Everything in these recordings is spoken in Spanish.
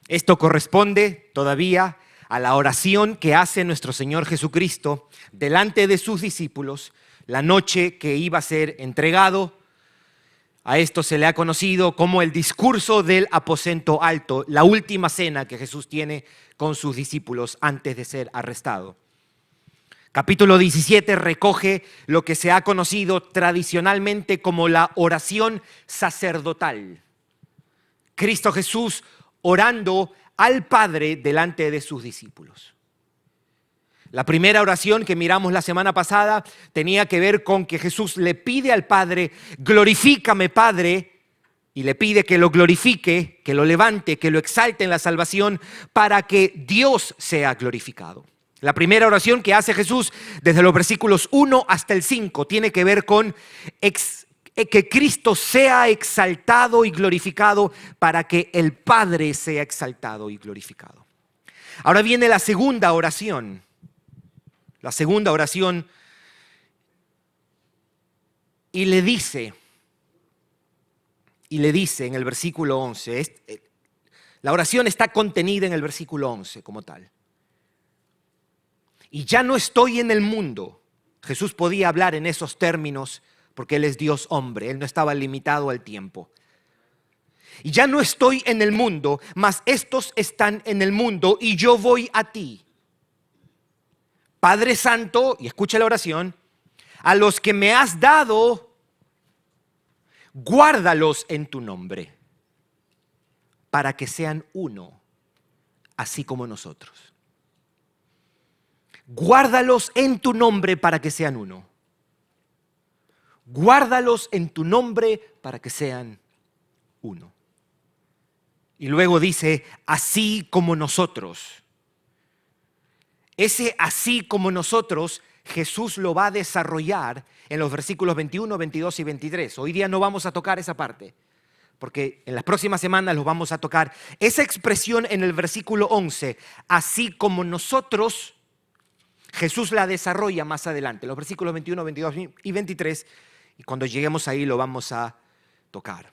Esto corresponde todavía a la oración que hace nuestro Señor Jesucristo delante de sus discípulos la noche que iba a ser entregado. A esto se le ha conocido como el discurso del aposento alto, la última cena que Jesús tiene con sus discípulos antes de ser arrestado. Capítulo 17 recoge lo que se ha conocido tradicionalmente como la oración sacerdotal. Cristo Jesús orando al Padre delante de sus discípulos. La primera oración que miramos la semana pasada tenía que ver con que Jesús le pide al Padre: glorifícame, Padre, y le pide que lo glorifique, que lo levante, que lo exalte en la salvación para que Dios sea glorificado. La primera oración que hace Jesús desde los versículos 1 hasta el 5 tiene que ver con que Cristo sea exaltado y glorificado para que el Padre sea exaltado y glorificado. Ahora viene la segunda oración. La segunda oración, y le dice en el versículo 11, la oración está contenida en el versículo 11 como tal. Y ya no estoy en el mundo. Jesús podía hablar en esos términos porque Él es Dios hombre, Él no estaba limitado al tiempo. Y ya no estoy en el mundo, mas estos están en el mundo y yo voy a ti. Padre Santo, y escucha la oración, a los que me has dado, guárdalos en tu nombre, para que sean uno, así como nosotros. Guárdalos en tu nombre para que sean uno. Guárdalos en tu nombre para que sean uno. Y luego dice, así como nosotros. Ese así como nosotros, Jesús lo va a desarrollar en los versículos 21, 22 y 23. Hoy día no vamos a tocar esa parte, porque en las próximas semanas los vamos a tocar. Esa expresión en el versículo 11, así como nosotros, Jesús la desarrolla más adelante, los versículos 21, 22 y 23, y cuando lleguemos ahí lo vamos a tocar.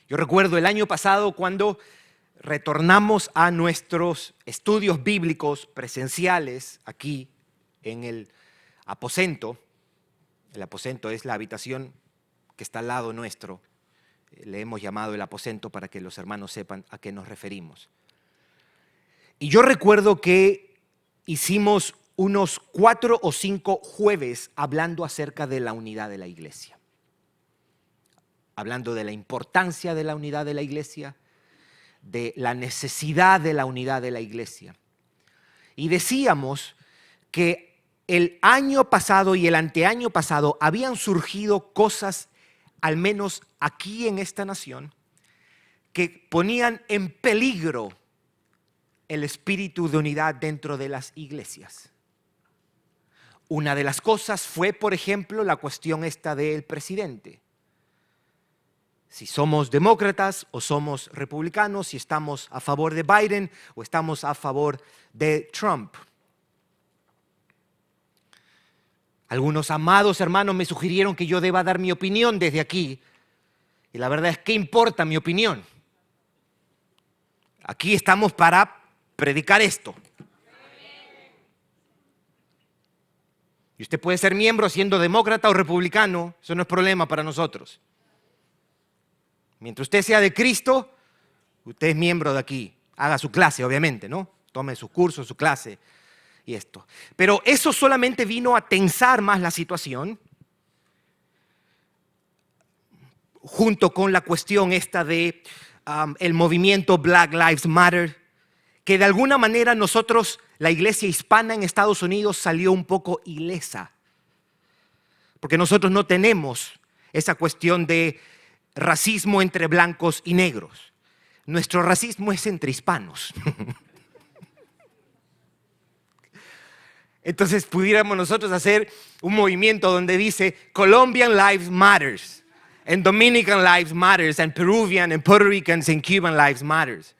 Yo recuerdo el año pasado cuando retornamos a nuestros estudios bíblicos presenciales aquí en el aposento. El aposento es la habitación que está al lado nuestro. Le hemos llamado el aposento para que los hermanos sepan a qué nos referimos. Y yo recuerdo que hicimos unos 4 o 5 jueves hablando acerca de la unidad de la iglesia. Hablando de la importancia de la unidad de la iglesia, de la necesidad de la unidad de la iglesia. Y decíamos que el año pasado y el anteaño pasado habían surgido cosas, al menos aquí en esta nación, que ponían en peligro el espíritu de unidad dentro de las iglesias. Una de las cosas fue, por ejemplo, la cuestión esta del presidente. Si somos demócratas o somos republicanos, si estamos a favor de Biden o estamos a favor de Trump. Algunos amados hermanos me sugirieron que yo deba dar mi opinión desde aquí. Y la verdad es que importa mi opinión. Aquí estamos para predicar esto. Y usted puede ser miembro siendo demócrata o republicano, eso no es problema para nosotros. Mientras usted sea de Cristo, usted es miembro de aquí. Haga su clase, obviamente, ¿no? Tome su curso, su clase y esto. Pero eso solamente vino a tensar más la situación, junto con la cuestión esta de el movimiento Black Lives Matter, que de alguna manera nosotros, la iglesia hispana en Estados Unidos, salió un poco ilesa. Porque nosotros no tenemos esa cuestión de racismo entre blancos y negros. Nuestro racismo es entre hispanos. Entonces pudiéramos nosotros hacer un movimiento donde dice Colombian Lives Matters, and Dominican Lives Matters, and Peruvian, and Puerto Ricans, and Cuban Lives Matters.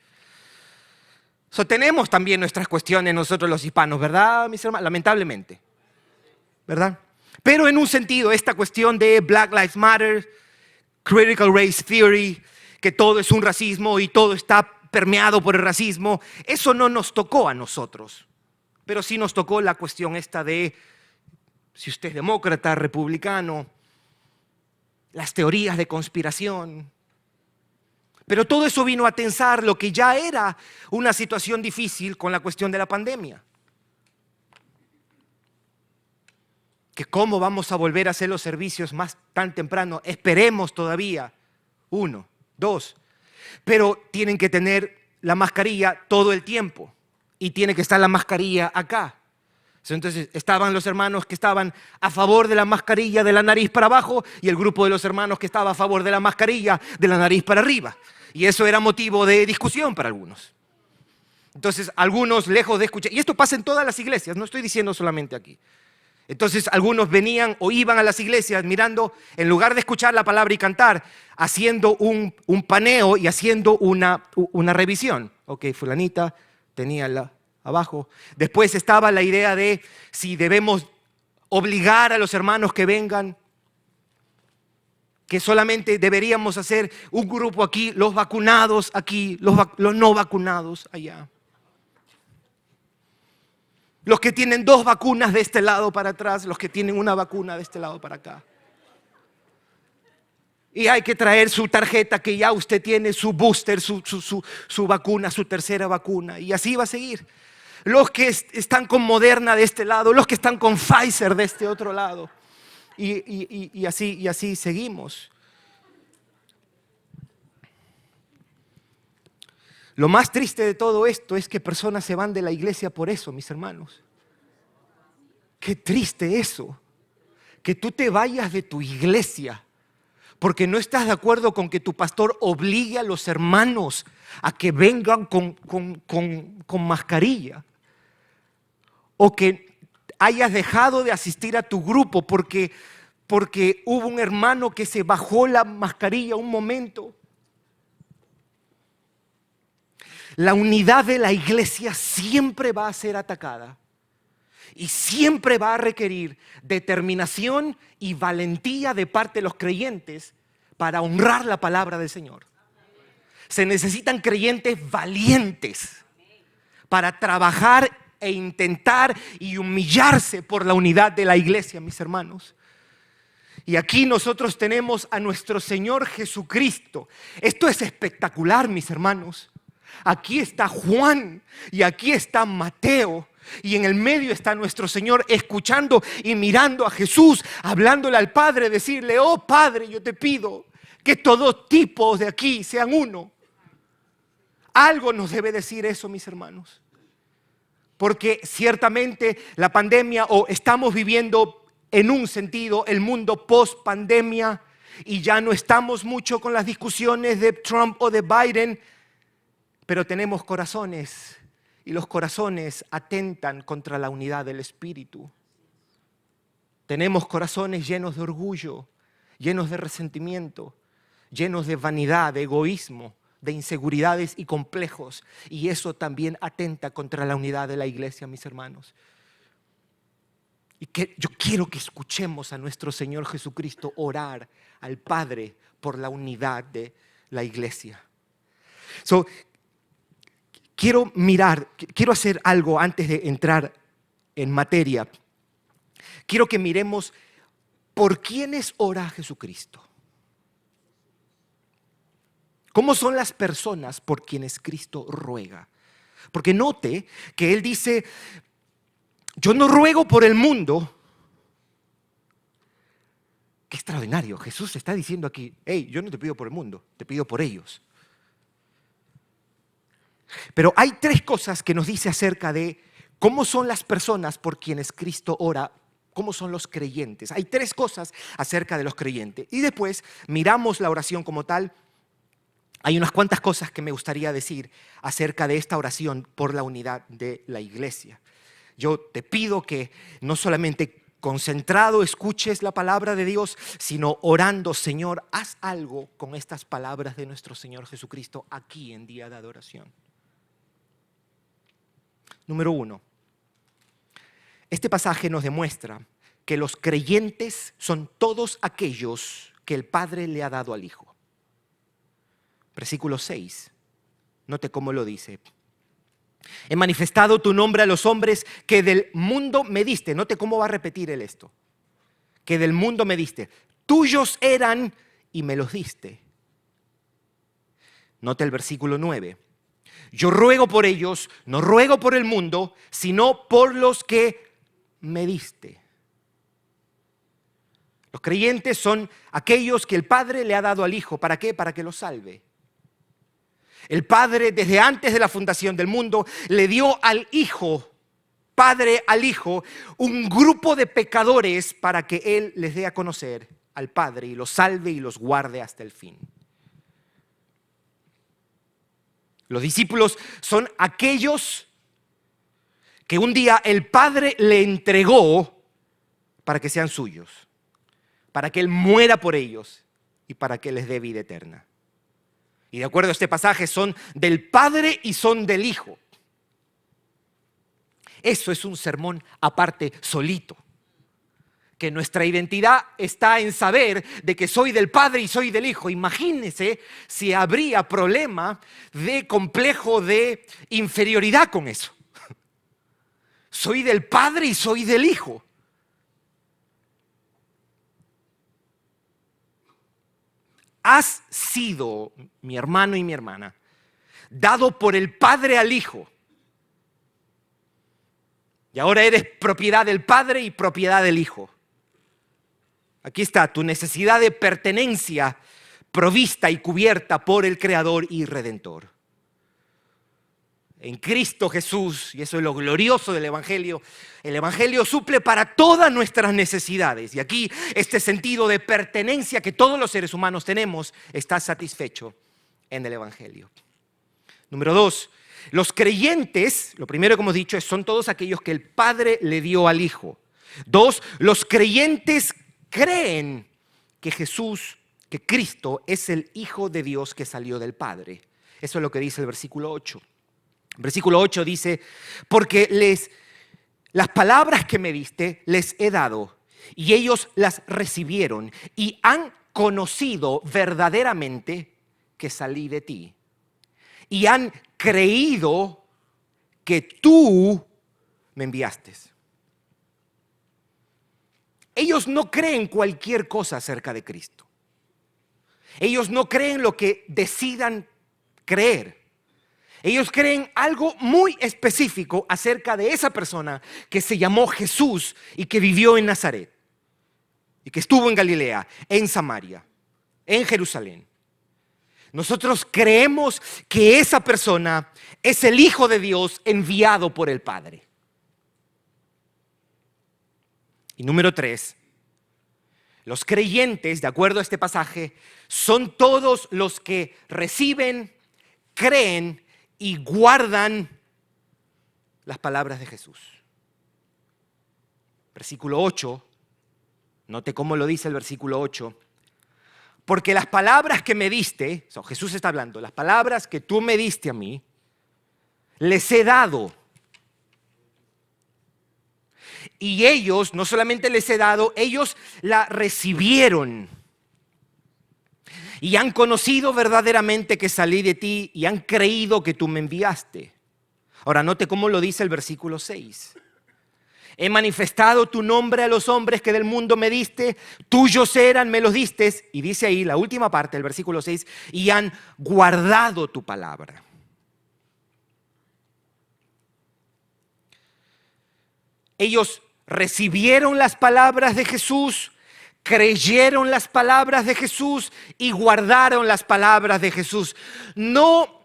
So, tenemos también nuestras cuestiones nosotros los hispanos, ¿verdad, mis hermanos? Lamentablemente, ¿verdad? Pero en un sentido, esta cuestión de Black Lives Matter, Critical Race Theory, que todo es un racismo y todo está permeado por el racismo. Eso no nos tocó a nosotros, pero sí nos tocó la cuestión esta de si usted es demócrata, republicano, las teorías de conspiración. Pero todo eso vino a tensar lo que ya era una situación difícil con la cuestión de la pandemia. Que cómo vamos a volver a hacer los servicios más tan temprano. Esperemos todavía. 1, 2. Pero tienen que tener la mascarilla todo el tiempo. Y tiene que estar la mascarilla acá. Entonces estaban los hermanos que estaban a favor de la mascarilla de la nariz para abajo y el grupo de los hermanos que estaba a favor de la mascarilla de la nariz para arriba. Y eso era motivo de discusión para algunos. Entonces algunos, lejos de escuchar, y esto pasa en todas las iglesias, no estoy diciendo solamente aquí. Entonces algunos venían o iban a las iglesias mirando, en lugar de escuchar la palabra y cantar, haciendo un paneo y haciendo una revisión. Ok, fulanita tenía abajo. Después estaba la idea de si debemos obligar a los hermanos que vengan, que solamente deberíamos hacer un grupo aquí, los vacunados aquí, los no vacunados allá. Los que tienen 2 vacunas de este lado para atrás, los que tienen una vacuna de este lado para acá. Y hay que traer su tarjeta que ya usted tiene, su booster, su vacuna, su tercera vacuna. Y así va a seguir. Los que están con Moderna de este lado, los que están con Pfizer de este otro lado. Y así seguimos. Lo más triste de todo esto es que personas se van de la iglesia por eso, mis hermanos. Qué triste eso, que tú te vayas de tu iglesia porque no estás de acuerdo con que tu pastor obligue a los hermanos a que vengan con mascarilla. O que hayas dejado de asistir a tu grupo porque hubo un hermano que se bajó la mascarilla un momento. La unidad de la iglesia siempre va a ser atacada y siempre va a requerir determinación y valentía de parte de los creyentes para honrar la palabra del Señor. Se necesitan creyentes valientes para trabajar e intentar y humillarse por la unidad de la iglesia, mis hermanos. Y aquí nosotros tenemos a nuestro Señor Jesucristo. Esto es espectacular, mis hermanos. Aquí está Juan y aquí está Mateo. Y en el medio está nuestro Señor escuchando y mirando a Jesús, hablándole al Padre, decirle: oh Padre, yo te pido que todos tipos de aquí sean uno. Algo nos debe decir eso, mis hermanos. Porque ciertamente la pandemia, o estamos viviendo en un sentido el mundo post pandemia, y ya no estamos mucho con las discusiones de Trump o de Biden, pero tenemos corazones y los corazones atentan contra la unidad del Espíritu. Tenemos corazones llenos de orgullo, llenos de resentimiento, llenos de vanidad, de egoísmo, de inseguridades y complejos, y eso también atenta contra la unidad de la iglesia, mis hermanos. Y que yo quiero que escuchemos a nuestro Señor Jesucristo orar al Padre por la unidad de la iglesia. Quiero hacer algo antes de entrar en materia. Quiero que miremos por quiénes ora Jesucristo. ¿Cómo son las personas por quienes Cristo ruega? Porque note que Él dice: yo no ruego por el mundo. Qué extraordinario. Jesús está diciendo aquí: hey, yo no te pido por el mundo, te pido por ellos. Pero hay 3 cosas que nos dice acerca de cómo son las personas por quienes Cristo ora, cómo son los creyentes. Hay 3 cosas acerca de los creyentes. Y después miramos la oración como tal. Hay unas cuantas cosas que me gustaría decir acerca de esta oración por la unidad de la iglesia. Yo te pido que no solamente concentrado escuches la palabra de Dios, sino orando: Señor, haz algo con estas palabras de nuestro Señor Jesucristo aquí en día de adoración. Número 1. Este pasaje nos demuestra que los creyentes son todos aquellos que el Padre le ha dado al Hijo. Versículo 6. Note cómo lo dice. He manifestado tu nombre a los hombres que del mundo me diste. Note cómo va a repetir él esto. Que del mundo me diste. Tuyos eran y me los diste. Note el versículo 9. Yo ruego por ellos, no ruego por el mundo, sino por los que me diste. Los creyentes son aquellos que el Padre le ha dado al Hijo. ¿Para qué? Para que los salve. El Padre, desde antes de la fundación del mundo, le dio al Hijo, Padre al Hijo, un grupo de pecadores para que Él les dé a conocer al Padre y los salve y los guarde hasta el fin. Los discípulos son aquellos que un día el Padre le entregó para que sean suyos, para que Él muera por ellos y para que les dé vida eterna. Y de acuerdo a este pasaje son del Padre y son del Hijo. Eso es un sermón aparte solito. Que nuestra identidad está en saber de que soy del Padre y soy del Hijo. Imagínense si habría problema de complejo de inferioridad con eso. Soy del Padre y soy del Hijo. Has sido, mi hermano y mi hermana, dado por el Padre al Hijo. Y ahora eres propiedad del Padre y propiedad del Hijo. Aquí está tu necesidad de pertenencia provista y cubierta por el Creador y Redentor. En Cristo Jesús, y eso es lo glorioso del Evangelio, el Evangelio suple para todas nuestras necesidades. Y aquí este sentido de pertenencia que todos los seres humanos tenemos está satisfecho en el Evangelio. Número 2, los creyentes, lo primero que hemos dicho, son todos aquellos que el Padre le dio al Hijo. 2, los creyentes creen que Jesús, que Cristo es el Hijo de Dios que salió del Padre. Eso es lo que dice el versículo 8. Versículo 8 dice, porque las palabras que me diste les he dado y ellos las recibieron y han conocido verdaderamente que salí de ti y han creído que tú me enviaste. Ellos no creen cualquier cosa acerca de Cristo. Ellos no creen lo que decidan creer. Ellos creen algo muy específico acerca de esa persona que se llamó Jesús y que vivió en Nazaret y que estuvo en Galilea, en Samaria, en Jerusalén. Nosotros creemos que esa persona es el Hijo de Dios enviado por el Padre. Y número 3, los creyentes, de acuerdo a este pasaje, son todos los que reciben, creen y guardan las palabras de Jesús. Versículo 8, note cómo lo dice el versículo 8. Porque las palabras que me diste, Jesús está hablando, las palabras que tú me diste a mí, les he dado. Y ellos, no solamente les he dado, ellos la recibieron. Y han conocido verdaderamente que salí de ti y han creído que tú me enviaste. Ahora note cómo lo dice el versículo 6. He manifestado tu nombre a los hombres que del mundo me diste, tuyos eran, me los diste. Y dice ahí la última parte del versículo 6, y han guardado tu palabra. Ellos recibieron las palabras de Jesús, creyeron las palabras de Jesús y guardaron las palabras de Jesús. No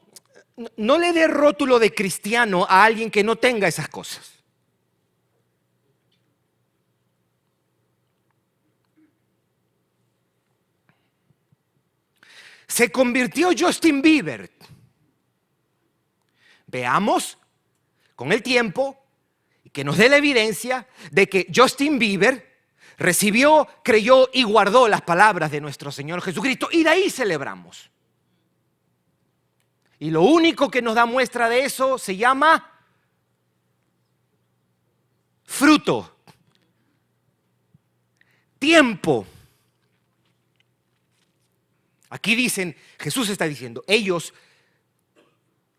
le dé rótulo de cristiano a alguien que no tenga esas cosas. Se convirtió Justin Bieber. Veamos con el tiempo y que nos dé la evidencia de que Justin Bieber recibió, creyó y guardó las palabras de nuestro Señor Jesucristo, y de ahí celebramos. Y lo único que nos da muestra de eso se llama fruto, tiempo. Aquí dicen, Jesús está diciendo, ellos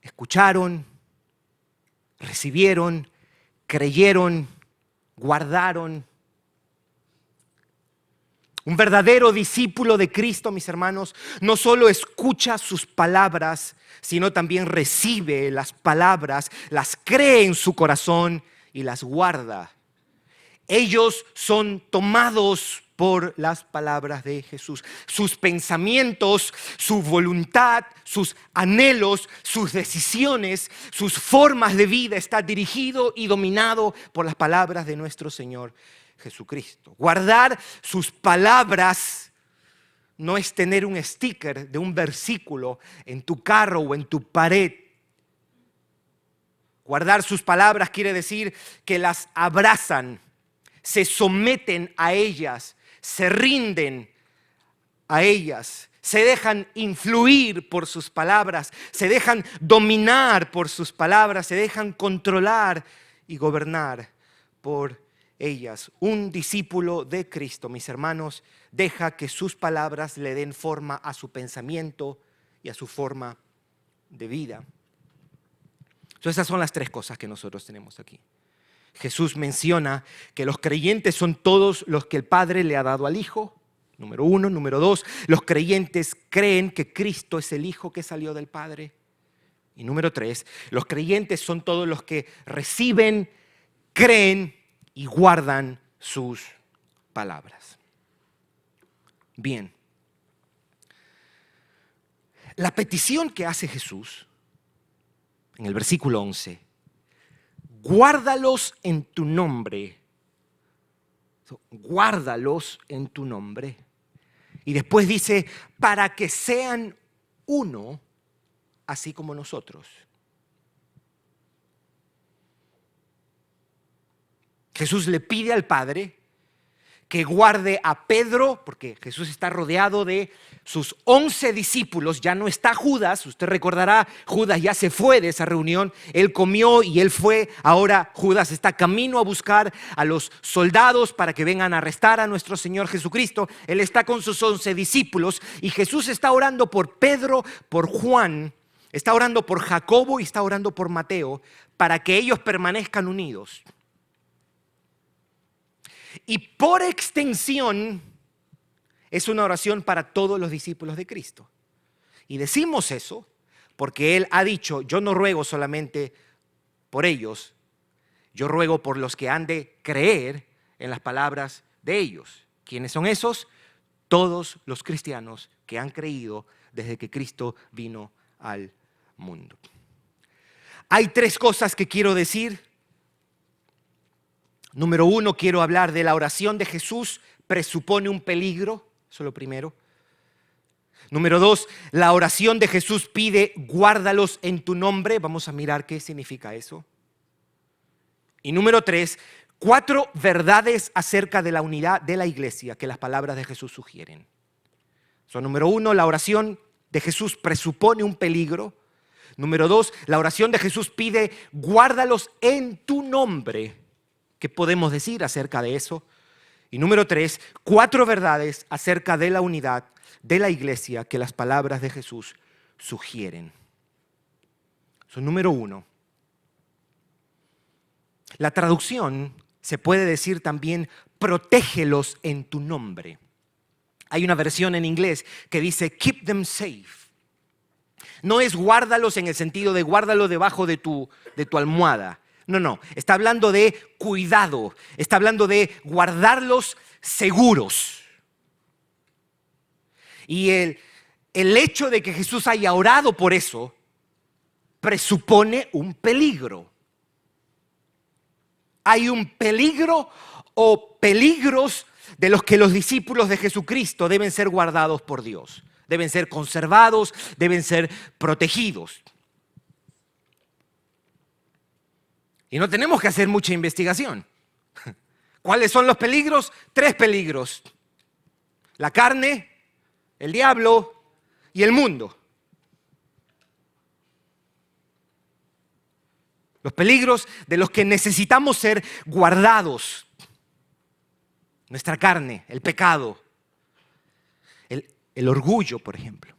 escucharon, recibieron, creyeron, guardaron. Un verdadero discípulo de Cristo, mis hermanos, no solo escucha sus palabras, sino también recibe las palabras, las cree en su corazón y las guarda. Ellos son tomados por las palabras de Jesús. Sus pensamientos, su voluntad, sus anhelos, sus decisiones, sus formas de vida está dirigido y dominado por las palabras de nuestro Señor Jesucristo. Guardar sus palabras no es tener un sticker de un versículo en tu carro o en tu pared. Guardar sus palabras quiere decir que las abrazan, se someten a ellas, se rinden a ellas, se dejan influir por sus palabras, se dejan dominar por sus palabras, se dejan controlar y gobernar por ellas. Un discípulo de Cristo, mis hermanos, deja que sus palabras le den forma a su pensamiento y a su forma de vida. Entonces, esas son las tres cosas que nosotros tenemos aquí. Jesús menciona que los creyentes son todos los que el Padre le ha dado al Hijo. Número 1. Número 2, los creyentes creen que Cristo es el Hijo que salió del Padre. Y número 3, los creyentes son todos los que reciben, creen y guardan sus palabras. Bien. La petición que hace Jesús en el versículo 11, guárdalos en tu nombre. Guárdalos en tu nombre. Y después dice, para que sean uno, así como nosotros. Jesús le pide al Padre que guarde a Pedro, porque Jesús está rodeado de sus 11 discípulos, ya no está Judas, usted recordará, Judas ya se fue de esa reunión, él comió y él fue, ahora Judas está camino a buscar a los soldados para que vengan a arrestar a nuestro Señor Jesucristo, él está con sus 11 discípulos y Jesús está orando por Pedro, por Juan, está orando por Jacobo y está orando por Mateo, para que ellos permanezcan unidos. Y por extensión es una oración para todos los discípulos de Cristo. Y decimos eso porque Él ha dicho, yo no ruego solamente por ellos, yo ruego por los que han de creer en las palabras de ellos. ¿Quiénes son esos? Todos los cristianos que han creído desde que Cristo vino al mundo. Hay tres cosas que quiero decir. Número 1, quiero hablar de la oración de Jesús, presupone un peligro, eso es lo primero. Número 2, la oración de Jesús pide, guárdalos en tu nombre, vamos a mirar qué significa eso. Y número 3, 4 verdades acerca de la unidad de la iglesia que las palabras de Jesús sugieren. Número 1, la oración de Jesús presupone un peligro. Número 2, la oración de Jesús pide, guárdalos en tu nombre. ¿Qué podemos decir acerca de eso? Y número 3, 4 verdades acerca de la unidad de la iglesia que las palabras de Jesús sugieren. Número 1, la traducción se puede decir también, protégelos en tu nombre. Hay una versión en inglés que dice, keep them safe. No es guárdalos en el sentido de guárdalo debajo de tu almohada. No, está hablando de cuidado, está hablando de guardarlos seguros. Y el hecho de que Jesús haya orado por eso presupone un peligro. Hay un peligro o peligros de los que los discípulos de Jesucristo deben ser guardados por Dios. Deben ser conservados, deben ser protegidos. Y no tenemos que hacer mucha investigación. ¿Cuáles son los peligros? 3 peligros. La carne, el diablo y el mundo. Los peligros de los que necesitamos ser guardados. Nuestra carne, el pecado. el orgullo, por ejemplo,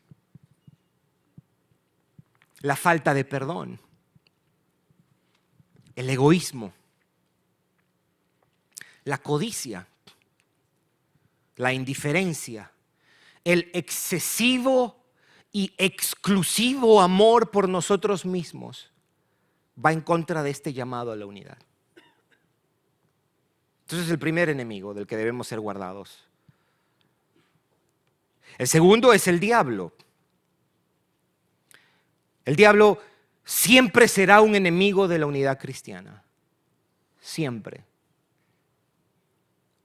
la falta de perdón, el egoísmo, la codicia, la indiferencia, el excesivo y exclusivo amor por nosotros mismos va en contra de este llamado a la unidad. Entonces es el primer enemigo del que debemos ser guardados. El segundo es el diablo. El diablo siempre será un enemigo de la unidad cristiana. Siempre.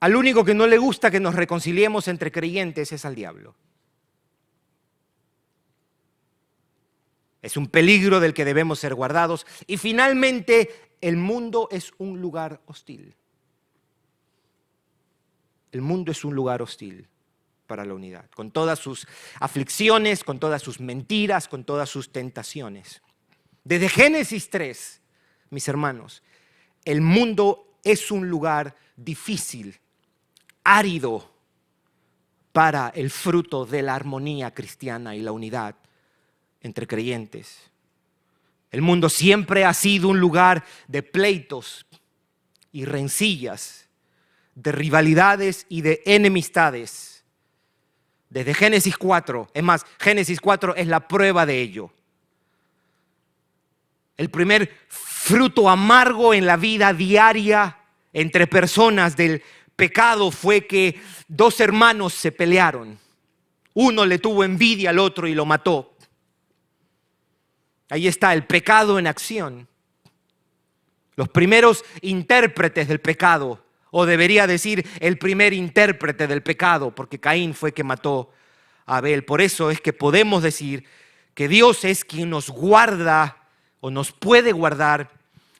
Al único que no le gusta que nos reconciliemos entre creyentes es al diablo. Es un peligro del que debemos ser guardados. Y finalmente, el mundo es un lugar hostil. El mundo es un lugar hostil para la unidad, con todas sus aflicciones, con todas sus mentiras, con todas sus tentaciones. Desde Génesis 3, mis hermanos, el mundo es un lugar difícil, árido para el fruto de la armonía cristiana y la unidad entre creyentes. El mundo siempre ha sido un lugar de pleitos y rencillas, de rivalidades y de enemistades. Desde Génesis 4, es más, Génesis 4 es la prueba de ello. El primer fruto amargo en la vida diaria entre personas del pecado fue que dos hermanos se pelearon. Uno le tuvo envidia al otro y lo mató. Ahí está el pecado en acción. Los primeros intérpretes del pecado, o debería decir el primer intérprete del pecado, porque Caín fue que mató a Abel. Por eso es que podemos decir que Dios es quien nos guarda o nos puede guardar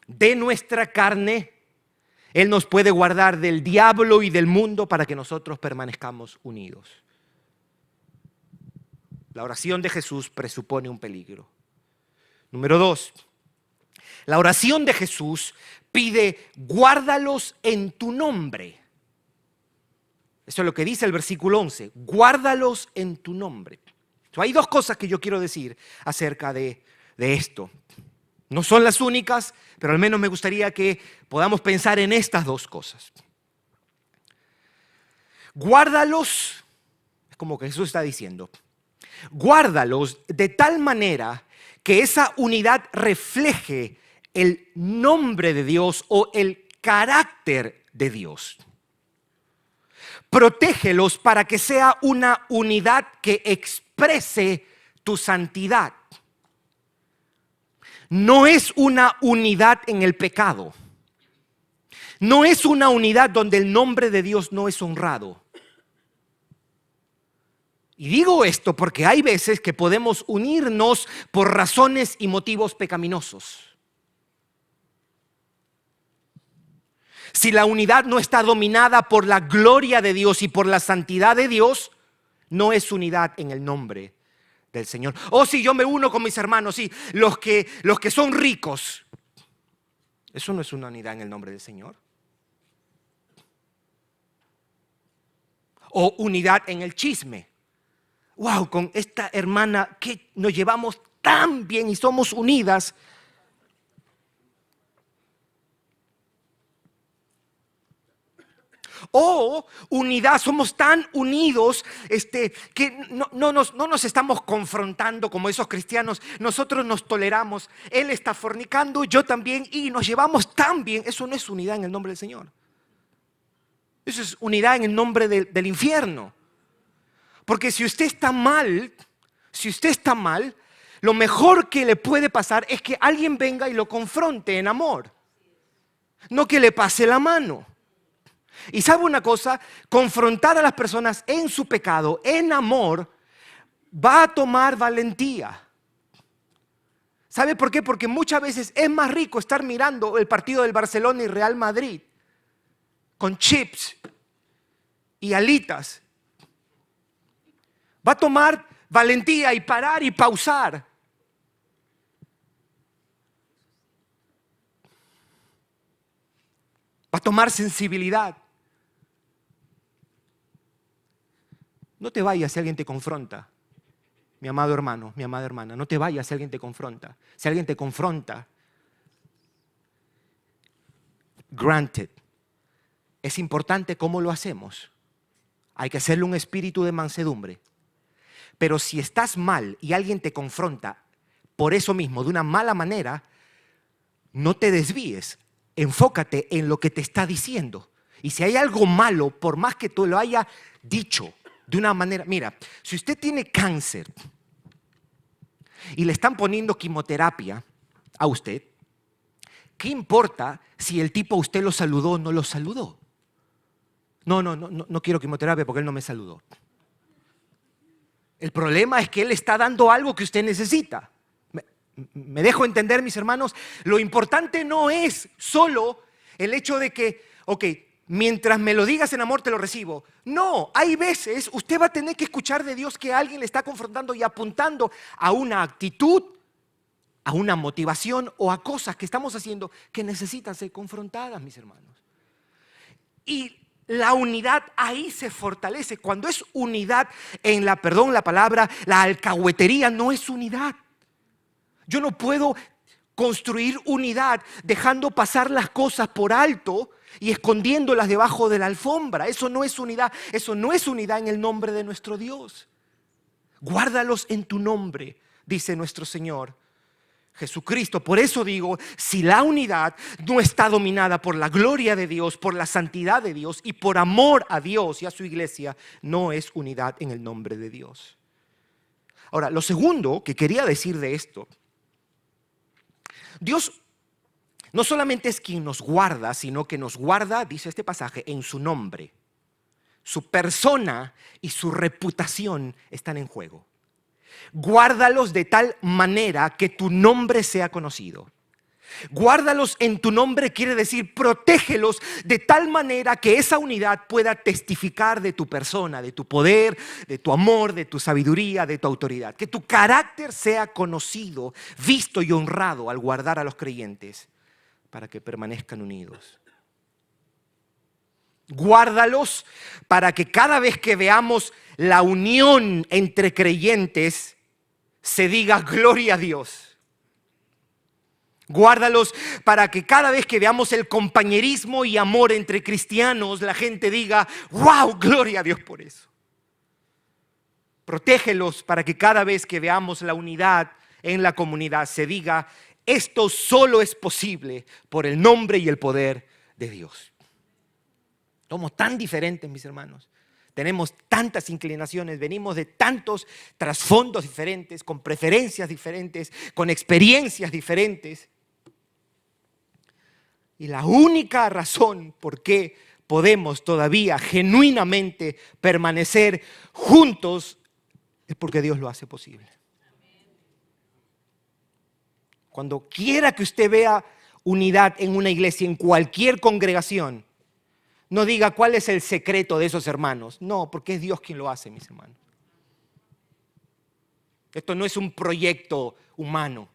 de nuestra carne. Él nos puede guardar del diablo y del mundo para que nosotros permanezcamos unidos. La oración de Jesús presupone un peligro. Número 2, la oración de Jesús pide, guárdalos en tu nombre. Eso es lo que dice el versículo 11, guárdalos en tu nombre. Entonces, hay dos cosas que yo quiero decir acerca de esto. No son las únicas, pero al menos me gustaría que podamos pensar en estas dos cosas. Guárdalos, es como que Jesús está diciendo, guárdalos de tal manera que esa unidad refleje el nombre de Dios o el carácter de Dios. Protégelos para que sea una unidad que exprese tu santidad. No es una unidad en el pecado. No es una unidad donde el nombre de Dios no es honrado. Y digo esto porque hay veces que podemos unirnos por razones y motivos pecaminosos. Si la unidad no está dominada por la gloria de Dios y por la santidad de Dios, no es unidad en el nombre del Señor. O si yo me uno con mis hermanos, sí, los que son ricos, eso no es una unidad en el nombre del Señor. O unidad en el chisme. Wow, con esta hermana que nos llevamos tan bien y somos unidas. O unidad, somos tan unidos que no nos estamos confrontando como esos cristianos. Nosotros nos toleramos. Él está fornicando, yo también, y nos llevamos tan bien. Eso no es unidad en el nombre del Señor. Eso es unidad en el nombre del infierno. Porque si usted está mal, lo mejor que le puede pasar es que alguien venga y lo confronte en amor. No que le pase la mano. Y sabe una cosa, confrontar a las personas en su pecado, en amor, va a tomar valentía. ¿Sabe por qué? Porque muchas veces es más rico estar mirando el partido del Barcelona y Real Madrid con chips y alitas. Va a tomar valentía y parar y pausar. Va a tomar sensibilidad. No te vayas si alguien te confronta. Mi amado hermano, mi amada hermana, no te vayas si alguien te confronta. Si alguien te confronta, granted, es importante cómo lo hacemos. Hay que hacerle un espíritu de mansedumbre. Pero si estás mal y alguien te confronta por eso mismo, de una mala manera, no te desvíes. Enfócate en lo que te está diciendo. Y si hay algo malo, por más que tú lo haya dicho de una manera... Mira, si usted tiene cáncer y le están poniendo quimioterapia a usted, ¿qué importa si el tipo a usted lo saludó o no lo saludó? No quiero quimioterapia porque él no me saludó. El problema es que él está dando algo que usted necesita. ¿Me dejo entender, mis hermanos? Lo importante no es solo el hecho de que, ok, mientras me lo digas en amor te lo recibo. No, hay veces usted va a tener que escuchar de Dios que alguien le está confrontando y apuntando a una actitud, a una motivación o a cosas que estamos haciendo que necesitan ser confrontadas, mis hermanos. Y la unidad ahí se fortalece. Cuando es unidad en la palabra, la alcahuetería no es unidad. Yo no puedo construir unidad dejando pasar las cosas por alto y escondiéndolas debajo de la alfombra. Eso no es unidad. Eso no es unidad en el nombre de nuestro Dios. Guárdalos en tu nombre, dice nuestro Señor Jesucristo. Por eso digo, si la unidad no está dominada por la gloria de Dios, por la santidad de Dios y por amor a Dios y a su iglesia, no es unidad en el nombre de Dios. Ahora, lo segundo que quería decir de esto, Dios no solamente es quien nos guarda, sino que nos guarda, dice este pasaje, en su nombre. Su persona y su reputación están en juego. Guárdalos de tal manera que tu nombre sea conocido. Guárdalos en tu nombre quiere decir protégelos de tal manera que esa unidad pueda testificar de tu persona, de tu poder, de tu amor, de tu sabiduría, de tu autoridad. Que tu carácter sea conocido, visto y honrado al guardar a los creyentes para que permanezcan unidos. Guárdalos para que cada vez que veamos la unión entre creyentes se diga gloria a Dios. Guárdalos para que cada vez que veamos el compañerismo y amor entre cristianos, la gente diga, wow, gloria a Dios por eso. Protégelos para que cada vez que veamos la unidad en la comunidad se diga, esto solo es posible por el nombre y el poder de Dios. Somos tan diferentes, mis hermanos. Tenemos tantas inclinaciones, venimos de tantos trasfondos diferentes, con preferencias diferentes, con experiencias diferentes. Y la única razón por qué podemos todavía genuinamente permanecer juntos es porque Dios lo hace posible. Cuando quiera que usted vea unidad en una iglesia, en cualquier congregación, no diga cuál es el secreto de esos hermanos. No, porque es Dios quien lo hace, mis hermanos. Esto no es un proyecto humano.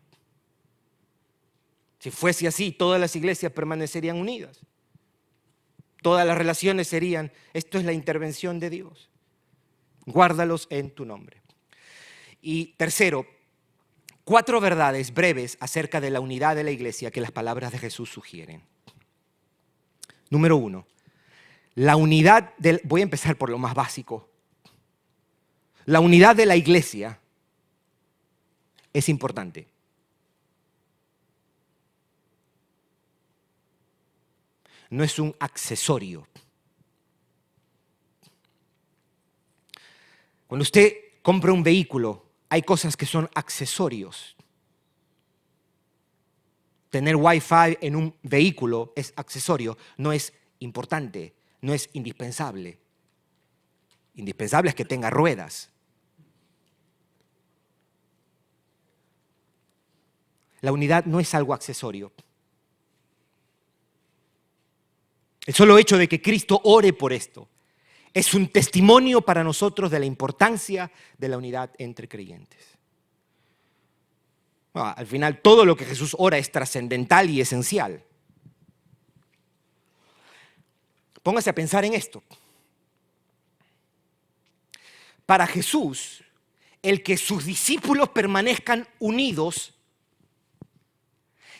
Si fuese así, todas las iglesias permanecerían unidas. Todas las relaciones serían, esto es la intervención de Dios. Guárdalos en tu nombre. Y tercero, 4 verdades breves acerca de la unidad de la iglesia que las palabras de Jesús sugieren. Número 1. La unidad voy a empezar por lo más básico. La unidad de la iglesia es importante. No es un accesorio. Cuando usted compra un vehículo, hay cosas que son accesorios. Tener Wi-Fi en un vehículo es accesorio, no es importante. No es indispensable. Indispensable es que tenga ruedas. La unidad no es algo accesorio. El solo hecho de que Cristo ore por esto es un testimonio para nosotros de la importancia de la unidad entre creyentes. Al final, todo lo que Jesús ora es trascendental y esencial. Póngase a pensar en esto. Para Jesús, el que sus discípulos permanezcan unidos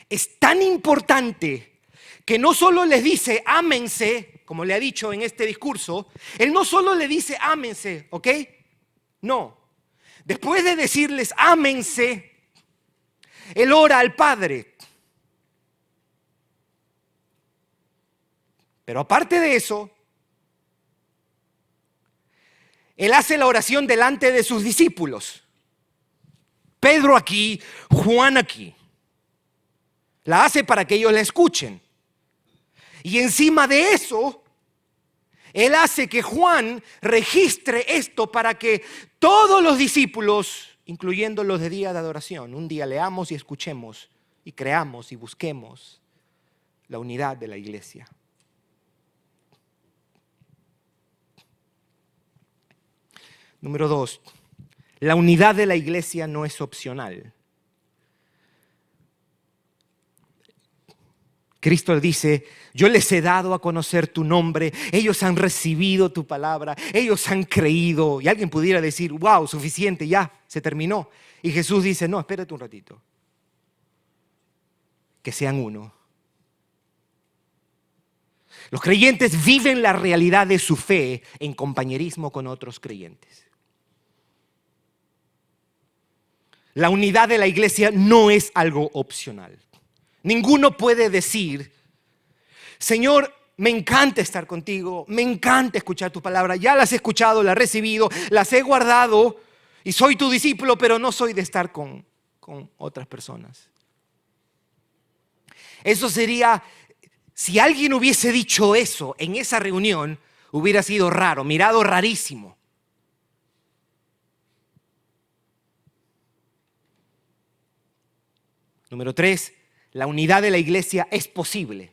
es tan importante que no solo les dice ámense, como le ha dicho en este discurso, Él no solo le dice ámense, ¿ok? No. Después de decirles ámense, Él ora al Padre. Pero aparte de eso, Él hace la oración delante de sus discípulos. Pedro aquí, Juan aquí. La hace para que ellos la escuchen. Y encima de eso, Él hace que Juan registre esto para que todos los discípulos, incluyendo los de día de adoración, un día leamos y escuchemos y creamos y busquemos la unidad de la iglesia. Número 2, la unidad de la iglesia no es opcional. Cristo dice, yo les he dado a conocer tu nombre, ellos han recibido tu palabra, ellos han creído. Y alguien pudiera decir, wow, suficiente, ya, se terminó. Y Jesús dice, no, espérate un ratito. Que sean uno. Los creyentes viven la realidad de su fe en compañerismo con otros creyentes. La unidad de la iglesia no es algo opcional. Ninguno puede decir, Señor, me encanta estar contigo, me encanta escuchar tu palabra, ya las he escuchado, las he recibido, las he guardado y soy tu discípulo, pero no soy de estar con otras personas. Eso sería, si alguien hubiese dicho eso en esa reunión, hubiera sido raro, mirado rarísimo. Número 3, la unidad de la iglesia es posible.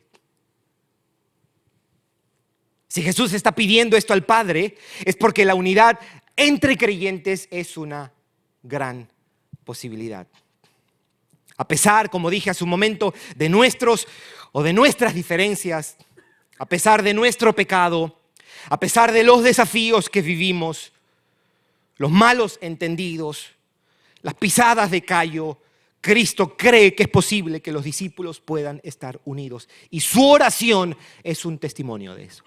Si Jesús está pidiendo esto al Padre, es porque la unidad entre creyentes es una gran posibilidad. A pesar, como dije hace un momento, de nuestras diferencias, a pesar de nuestro pecado, a pesar de los desafíos que vivimos, los malos entendidos, las pisadas de callo, Cristo cree que es posible que los discípulos puedan estar unidos. Y su oración es un testimonio de eso.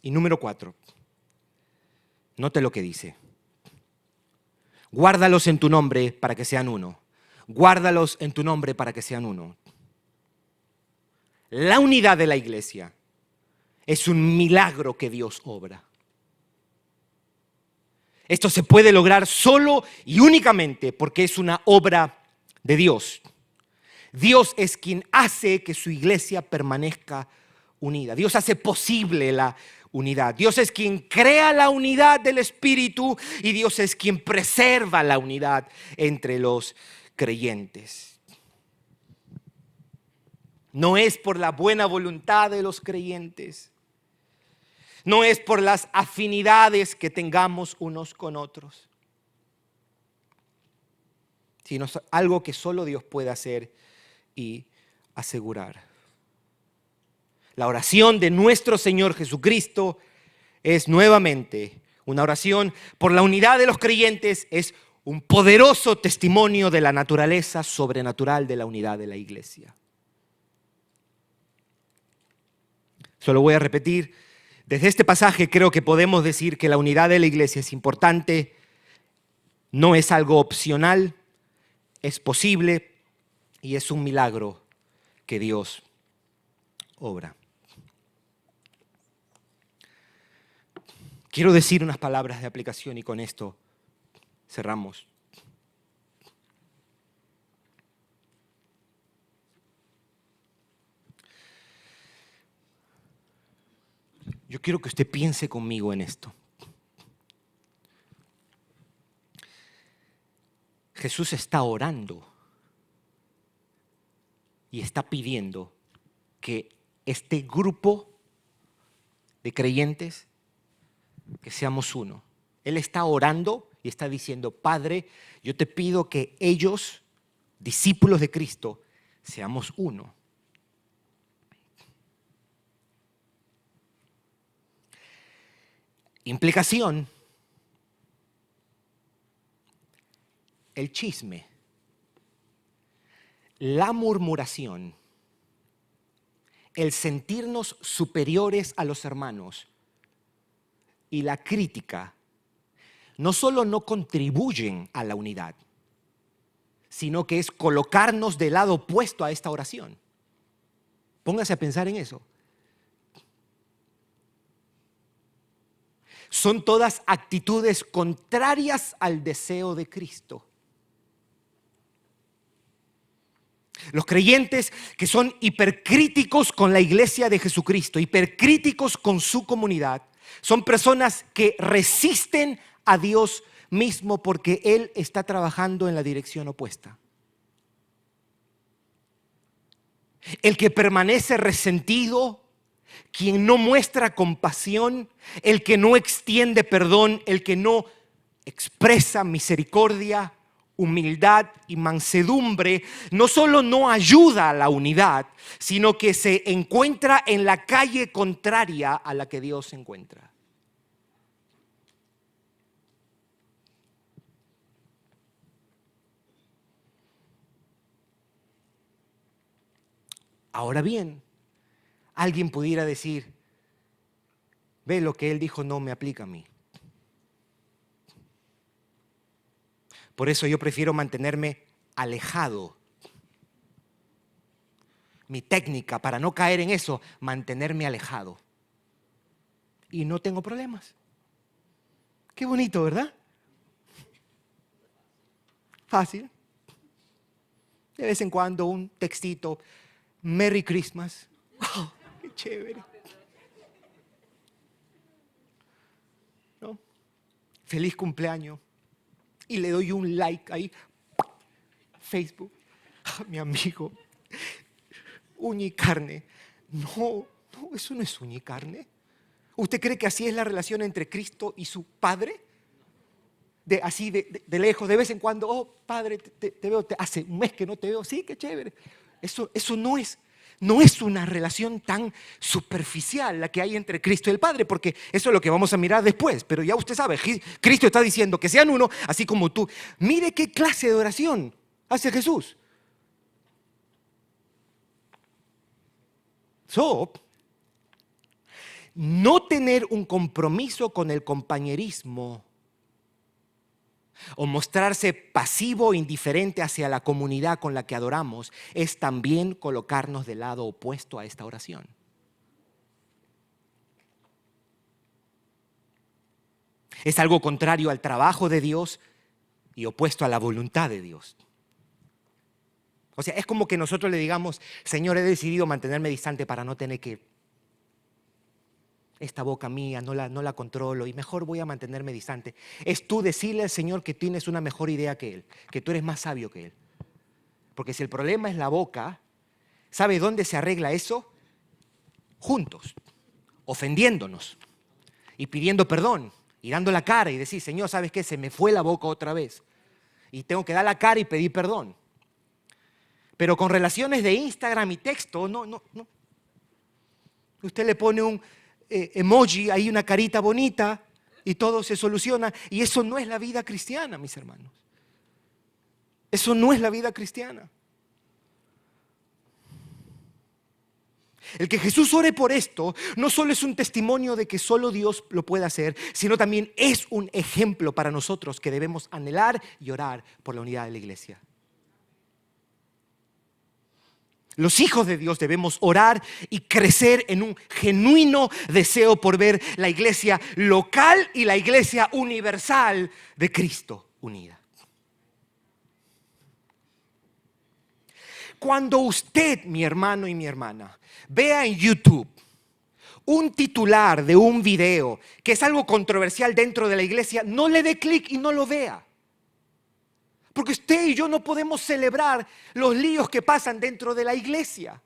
Y número 4, note lo que dice. Guárdalos en tu nombre para que sean uno. Guárdalos en tu nombre para que sean uno. La unidad de la iglesia es un milagro que Dios obra. Esto se puede lograr solo y únicamente porque es una obra de Dios. Dios es quien hace que su iglesia permanezca unida. Dios hace posible la unidad. Dios es quien crea la unidad del Espíritu y Dios es quien preserva la unidad entre los creyentes. No es por la buena voluntad de los creyentes. No es por las afinidades que tengamos unos con otros, sino algo que solo Dios puede hacer y asegurar. La oración de nuestro Señor Jesucristo es nuevamente una oración por la unidad de los creyentes, es un poderoso testimonio de la naturaleza sobrenatural de la unidad de la iglesia. Solo voy a repetir. Desde este pasaje creo que podemos decir que la unidad de la iglesia es importante, no es algo opcional, es posible y es un milagro que Dios obra. Quiero decir unas palabras de aplicación y con esto cerramos. Yo quiero que usted piense conmigo en esto. Jesús está orando y está pidiendo que este grupo de creyentes, que seamos uno. Él está orando y está diciendo, Padre, yo te pido que ellos, discípulos de Cristo, seamos uno. Implicación: el chisme, la murmuración, el sentirnos superiores a los hermanos y la crítica no solo no contribuyen a la unidad, sino que es colocarnos del lado opuesto a esta oración. Póngase a pensar en eso. Son todas actitudes contrarias al deseo de Cristo. Los creyentes que son hipercríticos con la iglesia de Jesucristo, hipercríticos con su comunidad, son personas que resisten a Dios mismo porque Él está trabajando en la dirección opuesta. El que permanece resentido, quien no muestra compasión, el que no extiende perdón, el que no expresa misericordia, humildad y mansedumbre, no solo no ayuda a la unidad, sino que se encuentra en la calle contraria a la que Dios se encuentra. Ahora bien, alguien pudiera decir, ve, lo que él dijo no me aplica a mí. Por eso yo prefiero mantenerme alejado. Mi técnica para no caer en eso, mantenerme alejado. Y no tengo problemas. Qué bonito, ¿verdad? Fácil. De vez en cuando un textito, Merry Christmas. ¡Wow! ¡Qué chévere! ¿No? Feliz cumpleaños. Y le doy un like ahí, Facebook, mi amigo, uña y carne. No, eso no es uña y carne. ¿Usted cree que así es la relación entre Cristo y su Padre? Así de lejos, de vez en cuando, oh Padre, te veo, hace un mes que no te veo, sí, qué chévere. Eso no es una relación tan superficial la que hay entre Cristo y el Padre, porque eso es lo que vamos a mirar después. Pero ya usted sabe, Cristo está diciendo que sean uno, así como tú. Mire qué clase de oración hace Jesús. No tener un compromiso con el compañerismo o mostrarse pasivo o indiferente hacia la comunidad con la que adoramos es también colocarnos del lado opuesto a esta oración. Es algo contrario al trabajo de Dios y opuesto a la voluntad de Dios. O sea, es como que nosotros le digamos, Señor, he decidido mantenerme distante para no tener que... Esta boca mía no la controlo y mejor voy a mantenerme distante. Es tú decirle al Señor que tienes una mejor idea que Él, que tú eres más sabio que Él. Porque si el problema es la boca, ¿sabe dónde se arregla eso? Juntos, ofendiéndonos y pidiendo perdón y dando la cara y decir, Señor, ¿sabes qué? Se me fue la boca otra vez y tengo que dar la cara y pedir perdón. Pero con relaciones de Instagram y texto, no. Usted le pone un emoji, ahí una carita bonita y todo se soluciona. Y eso no es la vida cristiana, mis hermanos. Eso no es la vida cristiana. El que Jesús ore por esto no solo es un testimonio de que solo Dios lo puede hacer, sino también es un ejemplo para nosotros que debemos anhelar y orar por la unidad de la iglesia. Los hijos de Dios debemos orar y crecer en un genuino deseo por ver la iglesia local y la iglesia universal de Cristo unida. Cuando usted, mi hermano y mi hermana, vea en YouTube un titular de un video que es algo controversial dentro de la iglesia, no le dé clic y no lo vea. Porque usted y yo no podemos celebrar los líos que pasan dentro de la iglesia.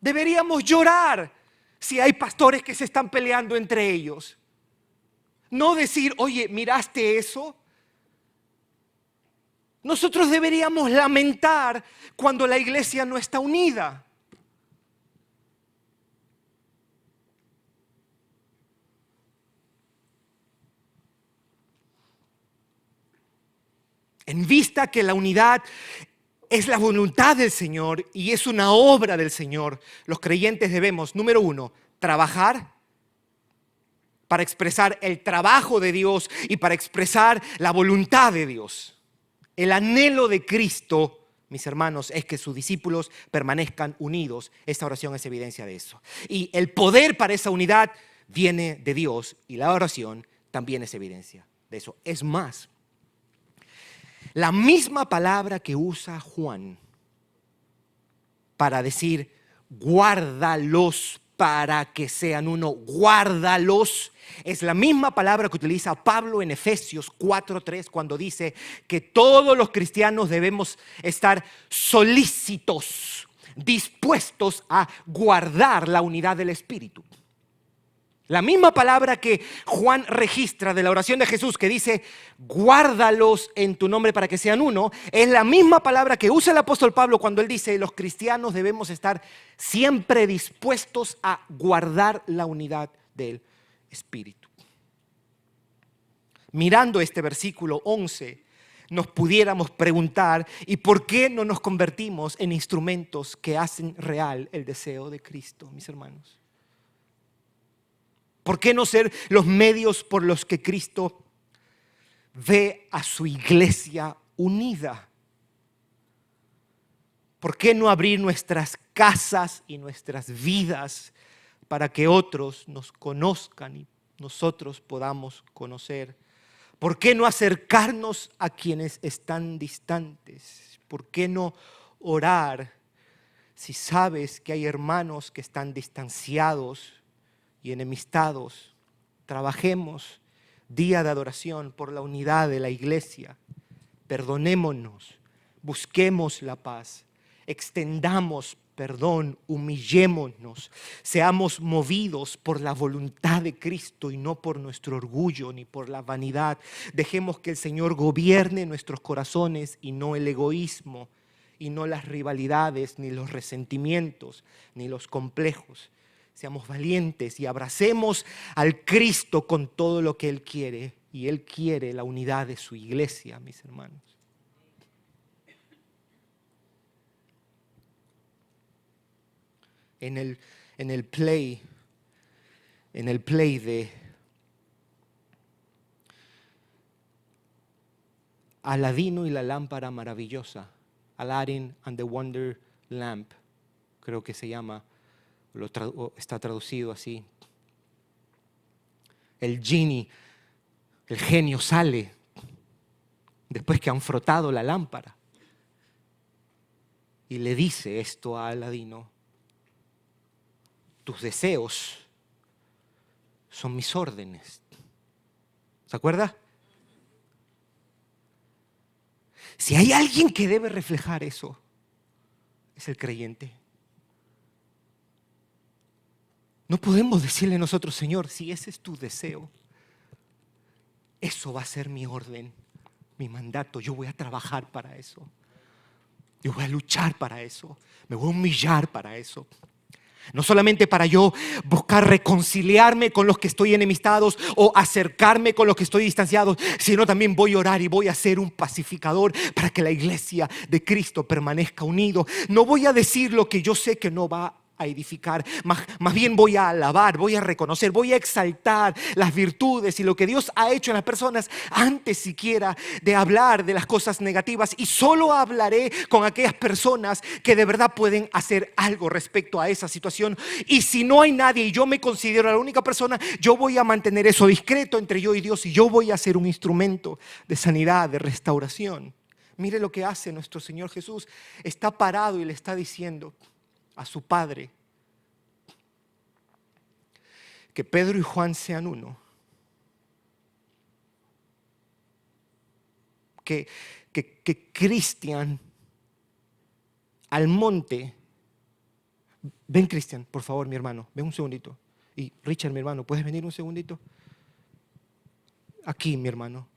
Deberíamos llorar si hay pastores que se están peleando entre ellos. No decir, oye, ¿miraste eso? Nosotros deberíamos lamentar cuando la iglesia no está unida. En vista que la unidad es la voluntad del Señor y es una obra del Señor, los creyentes debemos, número 1, trabajar para expresar el trabajo de Dios y para expresar la voluntad de Dios. El anhelo de Cristo, mis hermanos, es que sus discípulos permanezcan unidos. Esta oración es evidencia de eso. Y el poder para esa unidad viene de Dios y la oración también es evidencia de eso. Es más, la misma palabra que usa Juan para decir guárdalos para que sean uno, guárdalos, es la misma palabra que utiliza Pablo en Efesios 4:3 cuando dice que todos los cristianos debemos estar solícitos, dispuestos a guardar la unidad del Espíritu. La misma palabra que Juan registra de la oración de Jesús que dice guárdalos en tu nombre para que sean uno, es la misma palabra que usa el apóstol Pablo cuando él dice los cristianos debemos estar siempre dispuestos a guardar la unidad del Espíritu. Mirando este versículo 11, nos pudiéramos preguntar ¿y por qué no nos convertimos en instrumentos que hacen real el deseo de Cristo, mis hermanos? ¿Por qué no ser los medios por los que Cristo ve a su iglesia unida? ¿Por qué no abrir nuestras casas y nuestras vidas para que otros nos conozcan y nosotros podamos conocer? ¿Por qué no acercarnos a quienes están distantes? ¿Por qué no orar si sabes que hay hermanos que están distanciados y enemistados? Trabajemos día de adoración por la unidad de la iglesia. Perdonémonos, busquemos la paz, extendamos perdón, humillémonos, seamos movidos por la voluntad de Cristo y no por nuestro orgullo ni por la vanidad. Dejemos que el Señor gobierne nuestros corazones y no el egoísmo, y no las rivalidades, ni los resentimientos, ni los complejos. Seamos valientes y abracemos al Cristo con todo lo que Él quiere. Y Él quiere la unidad de su iglesia, mis hermanos. En el play de Aladino y la lámpara maravillosa, Aladdin and the Wonder Lamp, creo que se llama, está traducido así. El genie, el genio sale después que han frotado la lámpara y le dice esto a Aladino: tus deseos son mis órdenes. ¿Se acuerda? Si hay alguien que debe reflejar eso, es el creyente. No podemos decirle nosotros: Señor, si ese es tu deseo, eso va a ser mi orden, mi mandato. Yo voy a trabajar para eso. Yo voy a luchar para eso. Me voy a humillar para eso. No solamente para yo buscar reconciliarme con los que estoy enemistados o acercarme con los que estoy distanciados, sino también voy a orar y voy a ser un pacificador para que la iglesia de Cristo permanezca unido. No voy a decir lo que yo sé que no va a edificar, más bien voy a alabar, voy a reconocer, voy a exaltar las virtudes y lo que Dios ha hecho en las personas antes siquiera de hablar de las cosas negativas, y solo hablaré con aquellas personas que de verdad pueden hacer algo respecto a esa situación. Y si no hay nadie y yo me considero la única persona, yo voy a mantener eso discreto entre yo y Dios, y yo voy a ser un instrumento de sanidad, de restauración. Mire lo que hace nuestro Señor Jesús. Está parado y le está diciendo a su Padre que Pedro y Juan sean uno, que Cristian al monte. Ven, Cristian, por favor, mi hermano, ven un segundito. Y Richard, mi hermano, ¿puedes venir un segundito? Aquí, mi hermano,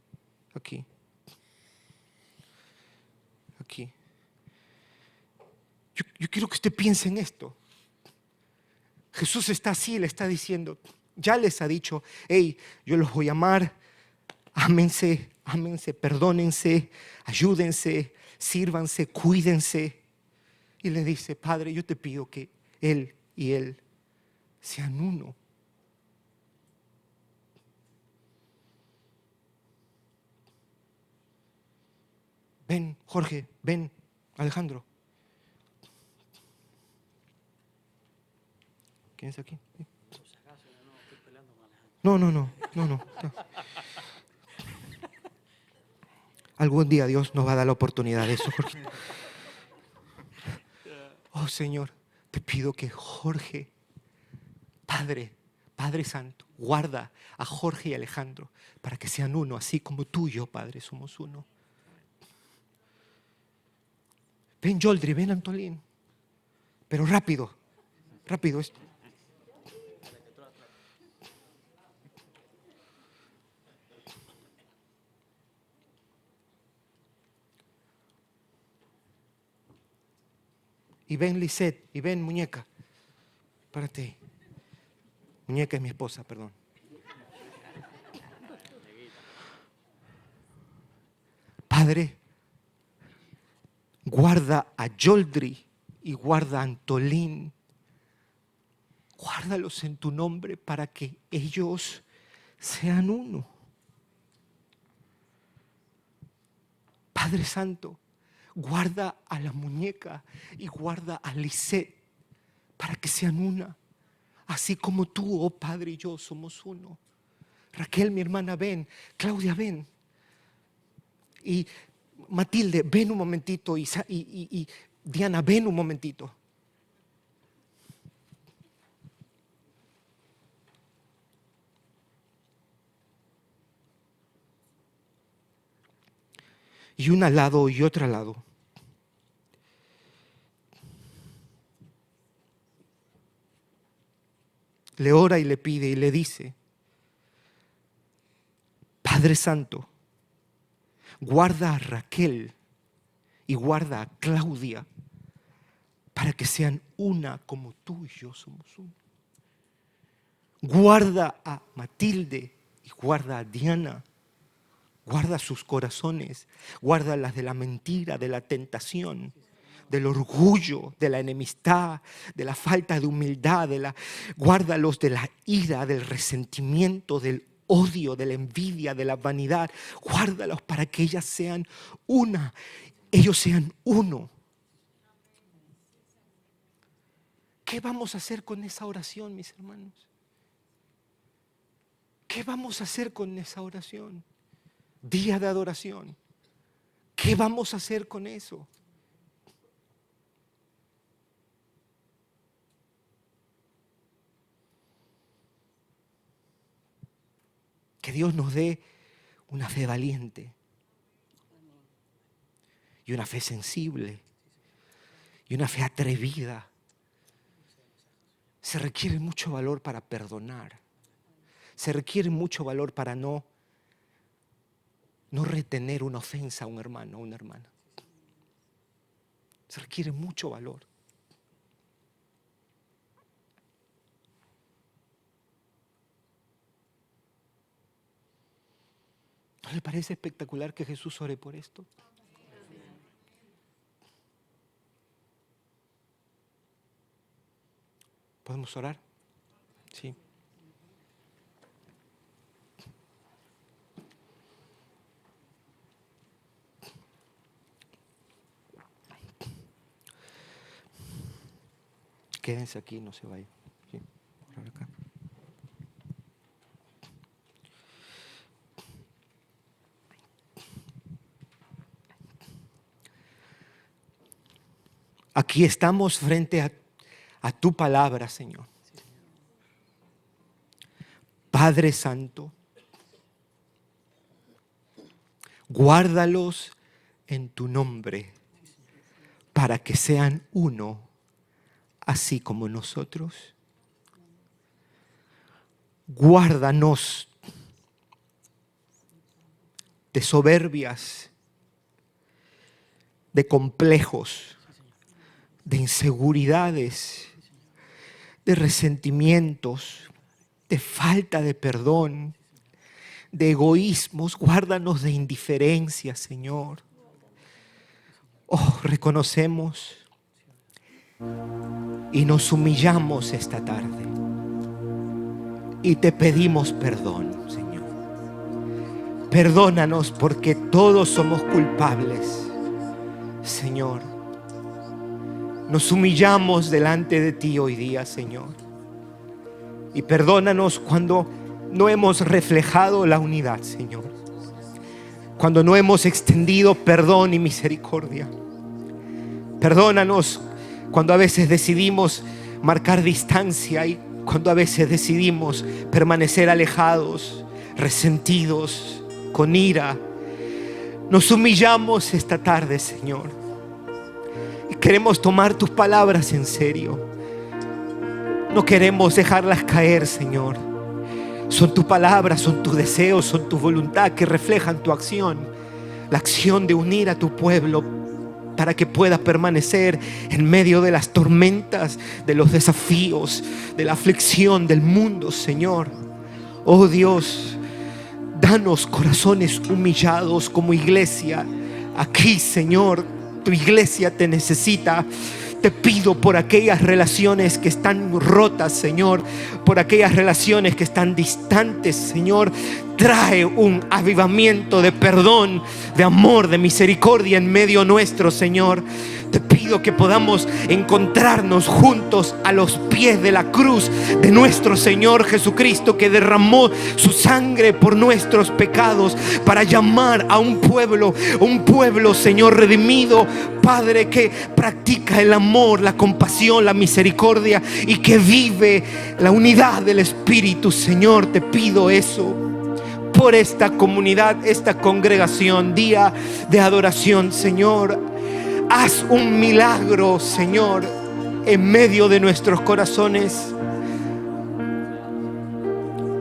aquí. Yo quiero que usted piense en esto. Jesús está así, le está diciendo, ya les ha dicho: hey, yo los voy a amar, ámense ámense, perdónense, ayúdense, sírvanse, cuídense. Y le dice, Padre, yo te pido que él y él sean uno. Ven, Jorge, ven, Alejandro. ¿Quién es aquí? No. Algún día Dios nos va a dar la oportunidad de eso, Jorge. Oh Señor, te pido que Jorge, Padre Santo, guarda a Jorge y Alejandro para que sean uno, así como tú y yo, Padre, somos uno. Ven, Yoldri, ven, Antolín. Pero rápido. Esto. Y ven, Lisette, y ven, muñeca. Párate. Muñeca es mi esposa, perdón. Padre, guarda a Yoldri y guarda a Antolín. Guárdalos en tu nombre para que ellos sean uno. Padre Santo, guarda a la muñeca y guarda a Lisette para que sean una. Así como tú, oh Padre, y yo somos uno. Raquel, mi hermana, ven. Claudia, ven. Y Matilde, ven un momentito. Y Diana, ven un momentito. Y una al lado y otra al lado. Le ora y le pide y le dice, Padre Santo, guarda a Raquel y guarda a Claudia para que sean una como tú y yo somos uno. Guarda a Matilde y guarda a Diana. Guarda sus corazones, guarda las de la mentira, de la tentación, del orgullo, de la enemistad, de la falta de humildad, guárdalos de la ira, del resentimiento, del odio, de la envidia, de la vanidad. Guárdalos para que ellas sean una, ellos sean uno. ¿Qué vamos a hacer con esa oración, mis hermanos? ¿Qué vamos a hacer con esa oración? Día de adoración. ¿Qué vamos a hacer con eso? Que Dios nos dé una fe valiente y una fe sensible y una fe atrevida. Se requiere mucho valor para perdonar. Se requiere mucho valor para no retener una ofensa a un hermano o una hermana. Se requiere mucho valor. ¿No le parece espectacular que Jesús ore por esto? ¿Podemos orar? Sí. Quédense aquí, no se vayan. Sí, por acá. Aquí estamos frente a tu palabra, Señor. Padre Santo, guárdalos en tu nombre para que sean uno, así como nosotros. Guárdanos de soberbias, de complejos, de inseguridades, de resentimientos, de falta de perdón, de egoísmos, guárdanos de indiferencia, Señor. Oh, reconocemos y nos humillamos esta tarde y te pedimos perdón, Señor. Perdónanos porque todos somos culpables, Señor. Nos humillamos delante de ti hoy día, Señor. Y perdónanos cuando no hemos reflejado la unidad, Señor. Cuando no hemos extendido perdón y misericordia. Perdónanos cuando a veces decidimos marcar distancia y cuando a veces decidimos permanecer alejados, resentidos, con ira. Nos humillamos esta tarde, Señor. Y queremos tomar tus palabras en serio. No queremos dejarlas caer, Señor. Son tus palabras, son tus deseos, son tu voluntad que reflejan tu acción. La acción de unir a tu pueblo para que pueda permanecer en medio de las tormentas, de los desafíos, de la aflicción del mundo, Señor. Oh Dios, danos corazones humillados como iglesia. Aquí, Señor, tu iglesia te necesita. Te pido por aquellas relaciones que están rotas, Señor, por aquellas relaciones que están distantes, Señor. Trae un avivamiento de perdón, de amor, de misericordia en medio nuestro, Señor. Te pido que podamos encontrarnos juntos a los pies de la cruz de nuestro Señor Jesucristo, que derramó su sangre por nuestros pecados para llamar a un pueblo, Señor, redimido, Padre, que practica el amor, la compasión, la misericordia y que vive la unidad del Espíritu. Señor, te pido eso por esta comunidad, esta congregación, día de adoración, Señor. Haz un milagro, Señor, en medio de nuestros corazones.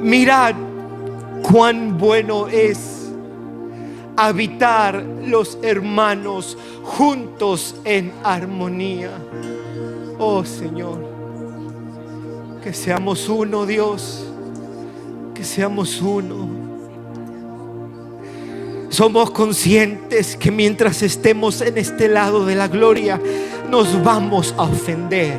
Mirad cuán bueno es habitar los hermanos juntos en armonía. Oh Señor, que seamos uno, Dios, que seamos uno. Somos conscientes que mientras estemos en este lado de la gloria nos vamos a ofender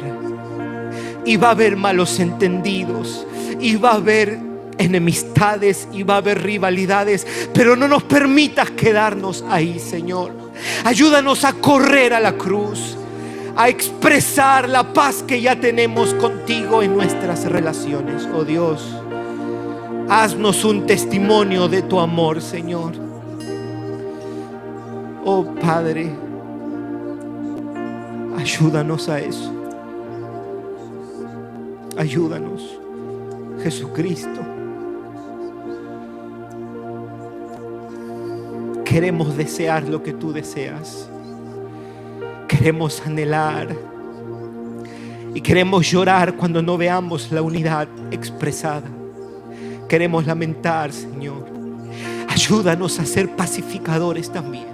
y va a haber malos entendidos y va a haber enemistades y va a haber rivalidades, pero no nos permitas quedarnos ahí, Señor. Ayúdanos a correr a la cruz, a expresar la paz que ya tenemos contigo en nuestras relaciones. Oh Dios, haznos un testimonio de tu amor, Señor. Oh Padre, ayúdanos a eso. Ayúdanos, Jesucristo. Queremos desear lo que tú deseas. Queremos anhelar y queremos llorar cuando no veamos la unidad expresada. Queremos lamentar, Señor. Ayúdanos a ser pacificadores también.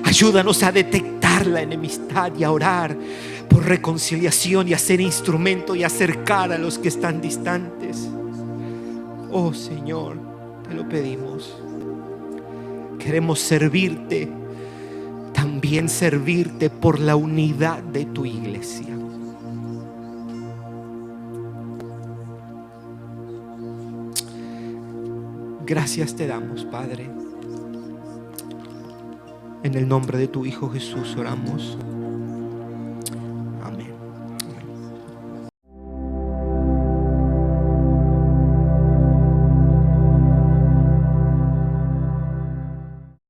Ayúdanos a detectar la enemistad y a orar por reconciliación y a ser instrumento y acercar a los que están distantes. Oh Señor, te lo pedimos. Queremos servirte, también servirte por la unidad de tu iglesia. Gracias te damos, Padre. En el nombre de tu Hijo Jesús oramos.